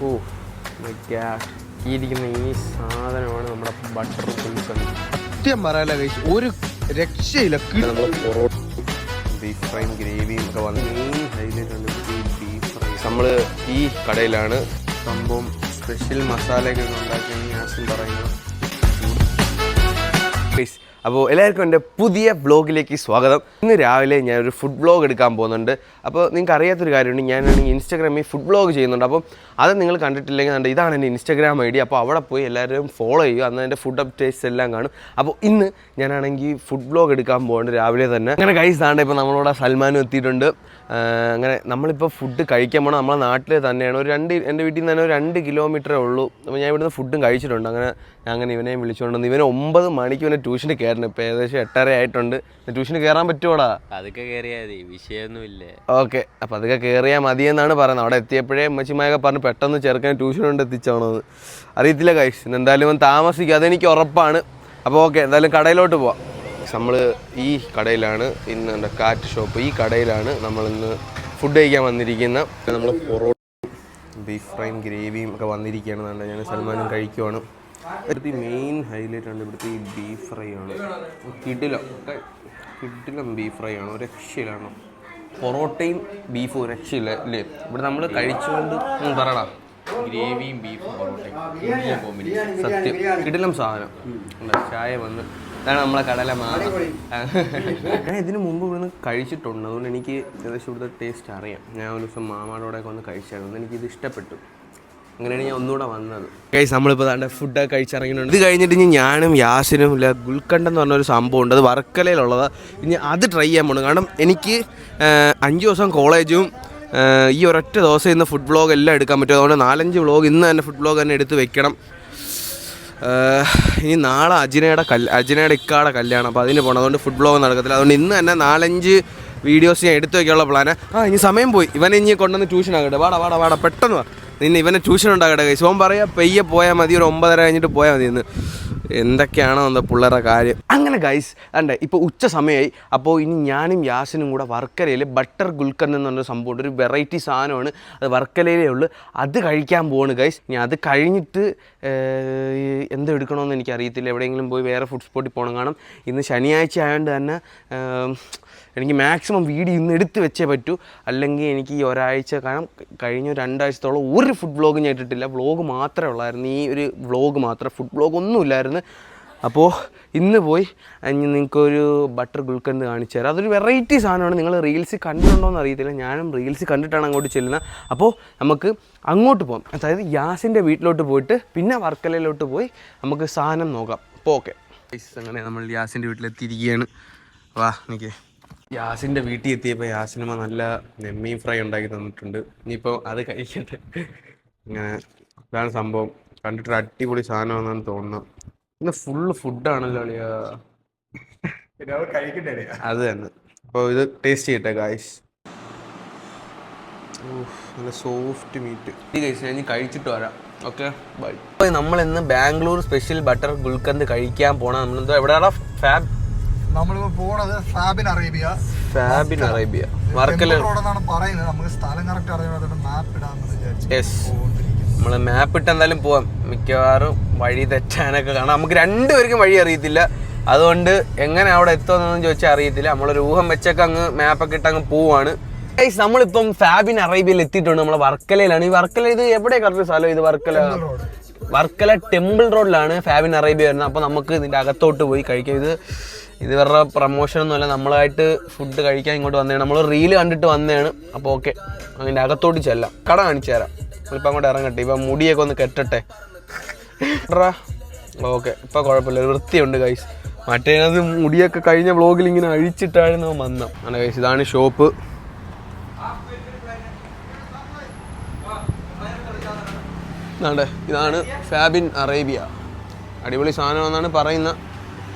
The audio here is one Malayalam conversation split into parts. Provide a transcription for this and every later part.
ഓ മൈ ഗോഡ്, ഈ ഇരിക്കുന്ന ഈ സാധനമാണ് നമ്മുടെ ബട്ടർ ഗുൽക്കൻ. സത്യം പറയാല കഴിച്ചു ഒരു രക്ഷയില്ല. നമ്മൾ പൊറോട്ട ബീഫ് ഫ്രൈയും ഗ്രേവിയും ഒക്കെ വന്ന് മെയിൻ ഹൈലൈറ്റ് ആണ് ബീഫ് ഫ്രൈ. നമ്മൾ ഈ കടയിലാണ് സംഭവം സ്പെഷ്യൽ മസാലയൊക്കെ ഉണ്ടാക്കി യാസിൻ പറയുന്നത്. അപ്പോൾ എല്ലാവർക്കും എൻ്റെ പുതിയ വ്ളോഗിലേക്ക് സ്വാഗതം. ഇന്ന് രാവിലെ ഞാനൊരു ഫുഡ് വ്ളോഗ് എടുക്കാൻ പോകുന്നുണ്ട്. അപ്പോൾ നിങ്ങൾക്ക് അറിയാത്തൊരു കാര്യമുണ്ട്, ഞാനാണെങ്കിൽ ഇൻസ്റ്റാഗ്രാമിൽ ഫുഡ് വ്ളോഗ് ചെയ്യുന്നുണ്ട്. അപ്പം അത് നിങ്ങൾ കണ്ടിട്ടില്ലെങ്കിൽ ഇതാണ് എൻ്റെ ഇൻസ്റ്റാഗ്രാം ID. അപ്പോൾ അവിടെ പോയി എല്ലാവരും ഫോളോ ചെയ്യുക, അന്ന് എൻ്റെ ഫുഡ് അപ്ഡേറ്റ്സ് എല്ലാം കാണും. അപ്പോൾ ഇന്ന് ഞാനാണെങ്കിൽ ഫുഡ് വ്ളോഗ് എടുക്കാൻ പോകുന്നുണ്ട് രാവിലെ തന്നെ. അങ്ങനെ ഗൈസ് ആണ് ഇപ്പോൾ നമ്മളിവിടെ സൽമാനും എത്തിയിട്ടുണ്ട്. അങ്ങനെ നമ്മളിപ്പോൾ ഫുഡ് കഴിക്കാൻ പോകണം. നമ്മളെ നാട്ടിൽ തന്നെയാണ്. എൻ്റെ വീട്ടിൽ നിന്ന് തന്നെ ഒരു 2 കിലോമീറ്ററേ ഉള്ളൂ. അപ്പോൾ ഞാൻ ഇവിടുന്ന് ഫുഡും കഴിച്ചിട്ടുണ്ട്. അങ്ങനെ ഇവനെയും വിളിച്ചുകൊണ്ടുവന്ന് ഇവനെ 9 മണിക്ക് ഇവനെ ട്യൂഷന് കയറണം. ഇപ്പോൾ ഏകദേശം 8:30 ആയിട്ടുണ്ട്. ട്യൂഷന് കയറാൻ പറ്റുമോടാ? അതൊക്കെ കയറിയാൽ മതി, വിഷയമൊന്നുമില്ല. ഓക്കെ, അപ്പോൾ അതൊക്കെ കയറിയാൽ മതിയെന്നാണ് പറയുന്നത്. അവിടെ എത്തിയപ്പോഴേ അമ്മച്ചിമായൊക്കെ പറഞ്ഞ് പെട്ടെന്ന് ചെറുക്കാൻ ട്യൂഷൻ കൊണ്ട് എത്തിച്ചാണോന്ന് അറിയത്തില്ല ഗൈസ്. എന്തായാലും ഇവൻ താമസിക്കും, അതെനിക്ക് ഉറപ്പാണ്. അപ്പോൾ ഓക്കെ, എന്തായാലും കടയിലോട്ട് പോവാം. നമ്മൾ ഈ കടയിലാണ് ഇന്ന് എൻ്റെ കാറ്റ് ഷോപ്പ്. ഈ കടയിലാണ് നമ്മളിന്ന് ഫുഡ് കഴിക്കാൻ വന്നിരിക്കുന്ന. നമ്മൾ പൊറോട്ട ബീഫ് ഫ്രൈയും ഗ്രേവിയും ഒക്കെ വന്നിരിക്കുകയാണ്. ഞാൻ സൽമാനും കഴിക്കുവാണ്. ഇവിടുത്തെ മെയിൻ ഹൈലൈറ്റ് ആണ് ഇവിടുത്തെ ഈ ബീഫ് ഫ്രൈ ആണ്. കിടിലം ബീഫ് ഫ്രൈ ആണ്, ഒരു രക്ഷയിലാണ്. പൊറോട്ടയും ബീഫും രക്ഷയില്ല ഇല്ലേ? ഇവിടെ നമ്മൾ കഴിച്ചുകൊണ്ട് പറയടാ, ഗ്രേവിയും ബീഫും പൊറോട്ടയും സത്യം കിടിലം സാധനം. ചായ വന്ന് അതാണ് നമ്മളെ കടല മാങ്ങ. ഞാൻ ഇതിന് മുമ്പ് ഇവിടുന്ന് കഴിച്ചിട്ടുണ്ട്, അതുകൊണ്ട് എനിക്ക് ഏകദേശം ഇവിടുത്തെ ടേസ്റ്റ് അറിയാം. ഞാൻ ഒരു ദിവസം മാമാടോടെയൊക്കെ ഒന്ന് കഴിച്ചായിരുന്നു, എനിക്കിത് ഇഷ്ടപ്പെട്ടു. അങ്ങനെയാണ് ഞാൻ ഒന്നുകൂടെ വന്നത്. ഗൈസ് നമ്മളിപ്പോൾ താണ്ടെ ഫുഡൊക്കെ കഴിച്ചിറങ്ങിയിട്ടുണ്ട്. ഇത് കഴിഞ്ഞിട്ട് ഇനി ഞാനും യാസിനും ഇല്ല ഗുൽക്കണ്ട എന്ന് പറഞ്ഞൊരു സംഭവം ഉണ്ട്, അത് വർക്കലയിലുള്ളതാണ്. ഇനി അത് ട്രൈ ചെയ്യാൻ പോകണം. കാരണം എനിക്ക് 5 ദിവസം കോളേജും ഈ ഒരൊറ്റ ദിവസം ഇന്ന് ഫുഡ് വ്ളോഗ് എല്ലാം എടുക്കാൻ പറ്റും. അതുകൊണ്ട് 4-5 വ്ളോഗ് ഇന്ന് തന്നെ ഫുഡ് വ്ളോഗ് തന്നെ എടുത്ത് വെക്കണം. ഇനി നാളെ അജിനയുടെ ഇക്കാടെ കല്യാണം, അപ്പോൾ അതിന് പോകണം. അതുകൊണ്ട് ഫുഡ് വ്ളോഗ് നടക്കത്തില്ല. അതുകൊണ്ട് ഇന്ന് തന്നെ 4-5 വീഡിയോസ് ഞാൻ എടുത്തു വയ്ക്കാനുള്ള പ്ലാന്. ഇനി സമയം പോയി. ഇവനെ ഇനി കൊണ്ടുവന്ന് ട്യൂഷൻ ആകട്ടെ. വാടാ പെട്ടെന്ന് വാ. ഇവനെ ട്യൂഷൻ ഉണ്ടാകട്ടെ കൈസ്. ഓൻ പറയാ പെയ്യെ പോയാൽ മതി, ഒരു 9:30 കഴിഞ്ഞിട്ട് പോയാൽ മതി. ഇന്ന് എന്തൊക്കെയാണോ എന്താ പിള്ളേരുടെ കാര്യം. അങ്ങനെ ഗൈസ് അണ്ടേ ഇപ്പോൾ ഉച്ച സമയമായി. അപ്പോൾ ഇനി ഞാനും യാസിനും കൂടെ വർക്കലയിൽ ബട്ടർ ഗുൽക്കൻ എന്ന് പറഞ്ഞൊരു സംഭവമുണ്ട്. ഒരു വെറൈറ്റി സാധനമാണ്, അത് വർക്കലയിലേ ഉള്ളൂ. അത് കഴിക്കാൻ പോവാണ് ഗൈസ്. ഇനി അത് കഴിഞ്ഞിട്ട് എന്ത് എടുക്കണമെന്ന് എനിക്കറിയത്തില്ല. എവിടെയെങ്കിലും പോയി വേറെ ഫുഡ് സ്പോട്ടിൽ പോകണം. കാരണം ഇന്ന് ശനിയാഴ്ച ആയതുകൊണ്ട് തന്നെ എനിക്ക് മാക്സിമം വീഡിയോ ഇന്ന് എടുത്ത് വെച്ചേ പറ്റൂ. അല്ലെങ്കിൽ എനിക്ക് ഈ ഒരാഴ്ച, കാരണം കഴിഞ്ഞ 2 ആഴ്ചത്തോളം ഒരു ഫുഡ് വ്ളോഗ് ഞാൻ ഇട്ടിട്ടില്ല. വ്ളോഗ് മാത്രമേ ഉള്ളായിരുന്നു, ഈ ഒരു വ്ളോഗ് മാത്രം, ഫുഡ് വ്ളോഗ് ഒന്നുമില്ലായിരുന്നു. അപ്പോൾ ഇന്ന് പോയി നിങ്ങൾക്കൊരു ബട്ടർ ഗുൽക്കൻ കാണിച്ചു തരാം. അതൊരു വെറൈറ്റി സാധനമാണ്. നിങ്ങൾ റീൽസ് കണ്ടിട്ടുണ്ടോ എന്ന് അറിയത്തില്ല, ഞാനും റീൽസ് കണ്ടിട്ടാണ് അങ്ങോട്ട് ചെല്ലുന്നത്. അപ്പോൾ നമുക്ക് അങ്ങോട്ട് പോകാം. അതായത് യാസിൻ്റെ വീട്ടിലോട്ട് പോയിട്ട് പിന്നെ വർക്കലയിലോട്ട് പോയി നമുക്ക് സാധനം നോക്കാം. അപ്പോൾ ഓക്കെ, അങ്ങനെ നമ്മൾ യാസിൻ്റെ വീട്ടിലെത്തിയിരിക്കുകയാണ്. വാ നിൽക്കേ. യാസിൻ്റെ വീട്ടിൽ എത്തിയപ്പോൾ യാസിനമ്മ നല്ല നെമ്മീൻ ഫ്രൈ ഉണ്ടാക്കി തന്നിട്ടുണ്ട്. ഇനിയിപ്പോൾ അത് കഴിക്കട്ടെ. ഇങ്ങനെ ഇതാണ് സംഭവം. കണ്ടിട്ട് അടിപൊളി സാധനമാണെന്നാണ് തോന്നുന്നത്. ഇന്ന് ഫുള്ള് ഫുഡാണല്ലോ അളിയാ. അത് തന്നെ. അപ്പോൾ ഇത് ടേസ്റ്റ് ചെയ്യട്ടെ ഗായ്സ്. നല്ല സോഫ്റ്റ് മീറ്റ്. ഈ ഗൈസ് ഞാൻ കഴിച്ചിട്ട് വരാം. Okay bye. അപ്പോൾ നമ്മളിന്ന് ബാംഗ്ലൂർ സ്പെഷ്യൽ ബട്ടർ ഗുൽക്കന്ത് കഴിക്കാൻ പോകണം. നമ്മളെന്തോ എവിടെയാണ് നമ്മളിപ്പോ പോണത് ഫാബിൻ അറേബ്യ വർക്കല പറയുന്നത്. നമുക്ക് സ്ഥലം കറക്റ്റ് അറിയാതെ മാപ്പ് ഇടാന്ന് വിചാരിച്ചു. യെസ്, നമ്മൾ മാപ്പ് ഇട്ട് എന്തായാലും പോവാം. മിക്കവാറും വഴി തെറ്റാനൊക്കെ കാണാം. നമുക്ക് 2 പേർക്കും വഴി അറിയത്തില്ല, അതുകൊണ്ട് എങ്ങനെ അവിടെ എത്തുമെന്നൊന്നും ചോദിച്ചാൽ അറിയത്തില്ല. നമ്മളൊരു ഊഹം വെച്ചൊക്കെ അങ്ങ് മാപ്പൊക്കെ ഇട്ട് അങ്ങ് പോവാണ്. ഗൈസ് നമ്മളിപ്പം ഫാബിൻ അറേബ്യയിൽ എത്തിയിട്ടുണ്ട്. നമ്മളെ വർക്കലയിലാണ്. ഈ വർക്കല ഇത് എവിടെയാണ് കറക്റ്റ് സ്ഥലം? ഇത് വർക്കല ടെമ്പിൾ റോഡിലാണ് ഫാബിൻ അറേബ്യ വരുന്നത്. അപ്പോൾ നമുക്ക് ഇതിൻ്റെ അകത്തോട്ട് പോയി കഴിക്കാം. ഇത് വേറെ പ്രമോഷനൊന്നുമല്ല, നമ്മളായിട്ട് ഫുഡ് കഴിക്കാൻ ഇങ്ങോട്ട് വന്നതാണ്. നമ്മൾ റീല് കണ്ടിട്ട് വന്നതാണ്. അപ്പോൾ ഓക്കെ, അതിൻ്റെ അകത്തോട്ട് ചെല്ലാം. കട കാണിച്ചു തരാം. ഇപ്പം അങ്ങോട്ട് ഇറങ്ങട്ടെ. ഇപ്പം മുടിയൊക്കെ ഒന്ന് കെട്ടട്ടെ. ഓക്കെ, ഇപ്പം കുഴപ്പമില്ല, വൃത്തിയുണ്ട് ഗൈസ്. മറ്റേത് മുടിയൊക്കെ കഴിഞ്ഞ വ്ളോഗിൽ ഇങ്ങനെ അഴിച്ചിട്ടായിരുന്നു വന്ന. ആണ് ഗൈസ്, ഇതാണ് ഷോപ്പ്. ഇതാണ് ഫാബിൻ അറേബ്യ. അടിപൊളി സാധനമെന്നാണ് പറയുന്നത്.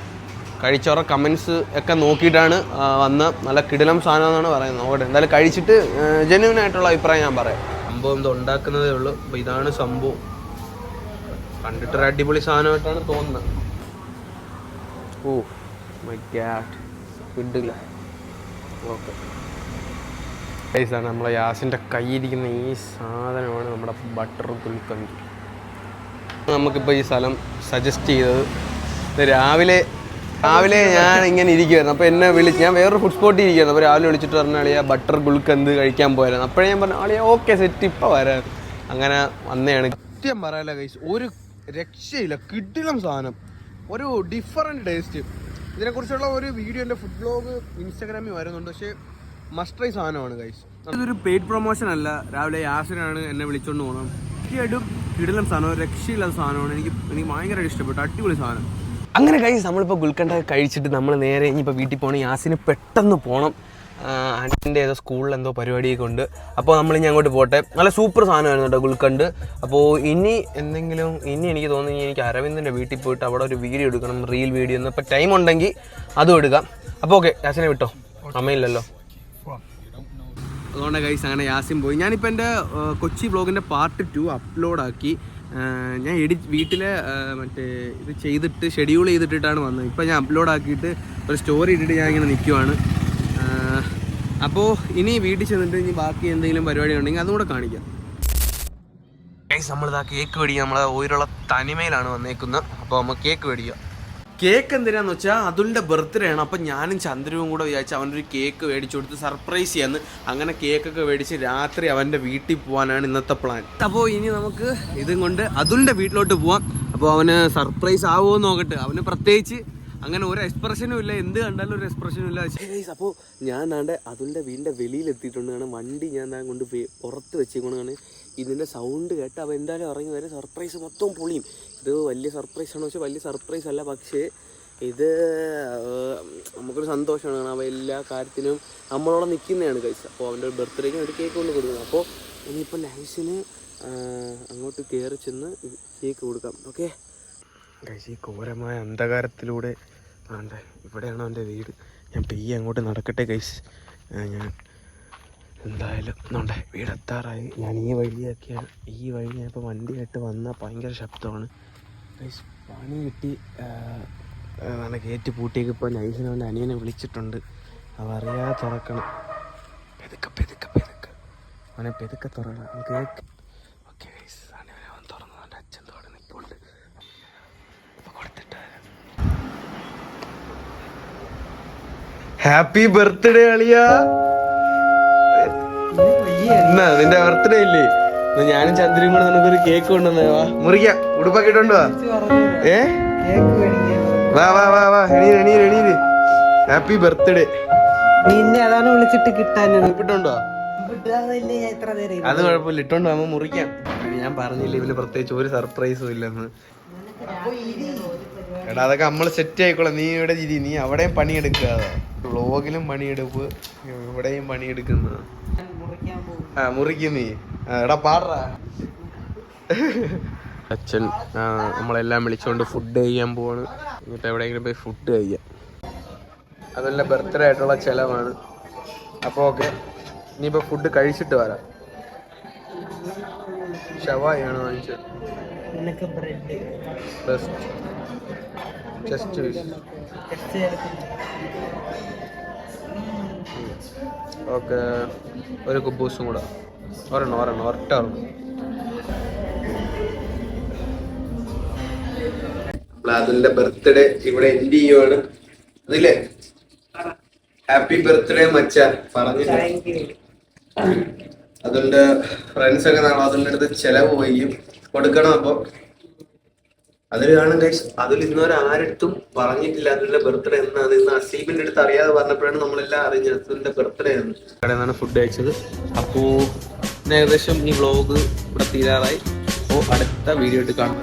കഴിച്ചവരുടെ കമൻസ് ഒക്കെ നോക്കിയിട്ടാണ് വന്ന. നല്ല കിടിലം സാധനമെന്നാണ് പറയുന്നത്. നോക്കട്ടെ, എന്തായാലും കഴിച്ചിട്ട് ജെന്യുവൻ ആയിട്ടുള്ള അഭിപ്രായം ഞാൻ പറയാം. സംഭവം ഇത് ഉണ്ടാക്കുന്നതേ ഉള്ളൂ. അപ്പോൾ ഇതാണ് സംഭവം. കണ്ടിട്ടൊരു അടിപൊളി സാധനമായിട്ടാണ് തോന്നുന്നത്. ഓ മൈ ഗോഡ്, കിടില. ഓക്കെ, ഗൈസാണ് നമ്മളെ യാസിൻ്റെ കയ്യിരിക്കുന്ന ഈ സാധനമാണ് നമ്മുടെ ബട്ടർ ഗുൽക്കന്ദ്. നമുക്കിപ്പോൾ ഈ സ്ഥലം സജസ്റ്റ് ചെയ്തത് രാവിലെ ഞാൻ ഇങ്ങനെ ഇരിക്കുമായിരുന്നു. അപ്പോൾ എന്നെ ഞാൻ വേറൊരു ഫുഡ് സ്പോട്ടിൽ ഇരിക്കുമായിരുന്നു. അപ്പോൾ രാവിലെ വിളിച്ചിട്ട് പറഞ്ഞ ആളിയാ ബട്ടർ ഗുൽക്കന്ദ് കഴിക്കാൻ പോയായിരുന്നു. അപ്പോഴേ ഞാൻ പറഞ്ഞു ആളിയാ ഓക്കെ സെറ്റ് ഇപ്പോൾ വരാൻ. അങ്ങനെ വന്നതാണ്. സത്യം പറയാല്ല ഗൈസ്, ഒരു രക്ഷയില്ല, കിടിലം സാധനം, ഒരു ഡിഫറൻറ്റ് ടേസ്റ്റ്. ഇതിനെക്കുറിച്ചുള്ള ഒരു വീഡിയോ എൻ്റെ ഫുഡ് ബ്ലോഗ് ഇൻസ്റ്റാഗ്രാമിൽ വരുന്നുണ്ട്. പക്ഷേ മസ്റ്റ് ട്രൈ സാധനമാണ് ഗൈസ്. ഇതൊരു പെയ്ഡ് പ്രൊമോഷൻ അല്ല. രാവിലെ യാസിനാണ് എന്നെ വിളിച്ചുകൊണ്ട് പോകണം. തീർച്ചയായിട്ടും കിടിലം സാധനം, ഒരു രക്ഷയില്ലാത്ത സാധനമാണ്. എനിക്ക് ഭയങ്കരമായിട്ട് ഇഷ്ടപ്പെട്ടു. അടിപൊളി സാധനം. അങ്ങനെ ഗൈസ് നമ്മളിപ്പോൾ ഗുൽക്കണ്ട കഴിച്ചിട്ട് നമ്മൾ നേരെ ഇനിയിപ്പോൾ വീട്ടിൽ പോകണം. യാസിന് പെട്ടെന്ന് പോകണം. ആൻറ്റിൻ്റെ ഏതോ സ്കൂളിൽ എന്തോ പരിപാടിയൊക്കെ ഉണ്ട്. അപ്പോൾ നമ്മളിനി അങ്ങോട്ട് പോട്ടെ. നല്ല സൂപ്പർ സാധനമായിരുന്നു കേട്ടോ ഗുൽക്കണ്ട്. അപ്പോൾ ഇനി എനിക്ക് തോന്നുന്നു എനിക്ക് അരവിന്ദിൻ്റെ വീട്ടിൽ പോയിട്ട് അവിടെ ഒരു വീഡിയോ എടുക്കണം, റീൽ വീഡിയോ ഒന്ന്. ഇപ്പോൾ ടൈം ഉണ്ടെങ്കിൽ അതും എടുക്കാം. അപ്പോൾ ഓക്കെ, യാസിനെ വിട്ടോ, അമ്മയില്ലല്ലോ. അതുകൊണ്ട് ഗൈസ് അങ്ങനെ യാസിൻ പോയി. ഞാനിപ്പോൾ എൻ്റെ കൊച്ചി വ്ളോഗിൻ്റെ പാർട്ട് 2 അപ്ലോഡാക്കി. ഞാൻ വീട്ടിലെ മറ്റേ ഇത് ചെയ്തിട്ട് ഷെഡ്യൂൾ ചെയ്തിട്ടിട്ടാണ് വന്നത്. ഇപ്പോൾ ഞാൻ അപ്ലോഡാക്കിയിട്ട് ഒരു സ്റ്റോറി ഇട്ടിട്ട് ഞാൻ ഇങ്ങനെ നിൽക്കുവാണ്. അപ്പോൾ ഇനി വീട്ടിൽ ചെന്നിട്ട് ഇനി ബാക്കി എന്തെങ്കിലും പരിപാടി ഉണ്ടെങ്കിൽ അതും കൂടെ കാണിക്കാം. ഗൈസ് നമ്മളിതാ കേക്ക് മേടിക്കുക. നമ്മളെ ഓയിലുള്ള തനിമയിലാണ് വന്നേക്കുന്നത്. അപ്പോൾ നമ്മൾ കേക്ക് മേടിക്കുക. കേക്ക് എന്തിനാന്ന് വെച്ചാൽ അതുലിൻ്റെ ബർത്ത്ഡേ ആണ്. അപ്പം ഞാനും ചന്ദ്രവും കൂടെ വിചാരിച്ചു അവനൊരു കേക്ക് മേടിച്ചു കൊടുത്ത് സർപ്രൈസ് ചെയ്യാന്ന്. അങ്ങനെ കേക്കൊക്കെ മേടിച്ച് രാത്രി അവൻ്റെ വീട്ടിൽ പോകാനാണ് ഇന്നത്തെ പ്ലാൻ. അപ്പോൾ ഇനി നമുക്ക് ഇതും കൊണ്ട് അതുലിൻ്റെ വീട്ടിലോട്ട് പോവാം. അപ്പോൾ അവന് സർപ്രൈസ് ആവുമോ നോക്കട്ടെ. അവന് പ്രത്യേകിച്ച് അങ്ങനെ ഒരു എക്സ്പ്രഷനും ഇല്ല, എന്ത് കണ്ടാലും ഒരു എക്സ്പ്രഷനും ഇല്ല. അപ്പോൾ ഞാൻ നാണ്ട് അതുലിൻ്റെ വീടിൻ്റെ വെളിയിലെത്തിയിട്ടുണ്ട്. കാരണം വണ്ടി ഞാൻ കൊണ്ട് പുറത്ത് വെച്ചേക്കൊണ്ടാണ്. ഇതിൻ്റെ സൗണ്ട് കേട്ട് അവൻ എന്തായാലും ഇറങ്ങി വരെ സർപ്രൈസ് മൊത്തം പൊളിയും. ഇത് വലിയ സർപ്രൈസ് ആണോ വെച്ചാൽ വലിയ സർപ്രൈസ് അല്ല, പക്ഷേ ഇത് നമുക്കൊരു സന്തോഷമാണ്. കാരണം അവൻ എല്ലാ കാര്യത്തിനും നമ്മളോടെ നിൽക്കുന്നതാണ് കൈസ. അപ്പോൾ അവൻ്റെ ബർത്ത്ഡേക്ക് ഒരു കേക്ക് കൊണ്ട് കൊടുക്കുന്നത്. അപ്പോൾ ഇനിയിപ്പോൾ നൈസിന് അങ്ങോട്ട് കയറി ചെന്ന് കേക്ക് കൊടുക്കാം. ഓക്കെ കൈസ്, ഈ ഘോരമായ അന്ധകാരത്തിലൂടെ ആണ്ടെ ഇവിടെയാണ് അവൻ്റെ വീട്. ഞാൻ പെയ്യെ അങ്ങോട്ട് നടക്കട്ടെ കൈസ്. ഞാൻ എന്തായാലും നോണ്ടേ വീടെത്താറായി. ഞാൻ ഈ വഴി ഞാൻ ഇപ്പോൾ വണ്ടിയായിട്ട് വന്നാൽ ഭയങ്കര ശബ്ദമാണ് ഗൈസ്. പണി കിട്ടി നല്ല ഗേറ്റ് പൂട്ടിയേക്ക്. ഇപ്പോൾ നൈസിന് അവൻ്റെ അനിയനെ വിളിച്ചിട്ടുണ്ട്. അവ അറിയാതെ തുറക്കണം. പെതുക്കെ അവനെ പെതുക്കെ തുറക്കണം കേക്ക്. ഓക്കെ ഗൈസ്, അവൻ തുറന്നു. അവൻ്റെ അച്ഛൻ തോടെ നിൽപ്പുണ്ട്. അപ്പോൾ കൊടുത്തിട്ട് ഹാപ്പി ബർത്ത്ഡേ അളിയാ. എന്നാ നിന്റെ ബർത്ത്ഡേ ഇല്ലേ? ഞാനും ചന്ദ്രനും കൂടെ നിനക്കൊരു കേക്ക് കൊണ്ടുവന്നേ. വാ മുറിക്കാം, ഉടുപ്പൊക്കെ ഇട്ടോണ്ട് വാ. വാ എണീര്. Happy birthday. നിന്നെ അതാണ് വിളിച്ചിട്ട് കിട്ടാനാണ്. ഇട്ടോണ്ടോ? അത് കുഴപ്പമില്ല, ഇട്ടോണ്ട് വാ, മുറിക്കാം. ഞാൻ പറഞ്ഞില്ല ഇവന് പ്രത്യേകിച്ച് ഒരു സർപ്രൈസും ഇല്ലെന്ന്. എടാ അതൊക്കെ നമ്മള് സെറ്റ് ആയിക്കോളാം. നീ ഇവിടെ ചിരി, നീ അവിടെയും പണിയെടുക്കാതെ. വ്ളോഗിലും പണിയെടുപ്പ്, ഇവിടെയും പണിയെടുക്കുന്ന. മുറിക്കും നീ. എടാ പാടാ. അച്ഛൻ നമ്മളെല്ലാം വിളിച്ചുകൊണ്ട് ഫുഡ് കഴിക്കാൻ പോവാണ്. എന്നിട്ട് എവിടെയെങ്കിലും പോയി ഫുഡ് കഴിക്കാം. അതല്ല ബർത്ത്ഡേ ആയിട്ടുള്ള ചിലവാണ്. അപ്പോൾ ഓക്കെ, ഇനിയിപ്പോൾ ഫുഡ് കഴിച്ചിട്ട് വരാം. ഷവായാണ് വാങ്ങിച്ചത്. ഓക്കെ, ഒരു കുബൂസും കൂടെ. ഒരെണ്ണം. അതിന്റെ ബർത്ത്ഡേ ഇവിടെ എൻഡ് ചെയ്യുവാണ്. അതില്ലേ ഹാപ്പി ബർത്ത്ഡേ മച്ച പറഞ്ഞില്ല. അതുകൊണ്ട് ഫ്രണ്ട്സ് ഒക്കെ നാളെ അതിൻ്റെ അടുത്ത് ചെലവ് വൈകും കൊടുക്കണം. അപ്പൊ അതിൽ കാണും ഗൈസ്, അതിൽ ഇന്നുവരെ ആരടുത്തും പറഞ്ഞിട്ടില്ല അതിന്റെ ബർത്ത്ഡേ എന്നാണ്. ഇന്ന് അസീബിന്റെ അടുത്ത് അറിയാതെ പറഞ്ഞപ്പോഴാണ് നമ്മളെല്ലാം അറിഞ്ഞത് അതിന്റെ ബർത്ത്ഡേ ആണ്. അവിടെ നിന്നാണ് ഫുഡ് കഴിച്ചത്. അപ്പോൾ ഏകദേശം ഈ വ്ളോഗ് ഇവിടെ തീരാറായി. അപ്പോൾ അടുത്ത വീഡിയോ ആയിട്ട് കാണാം.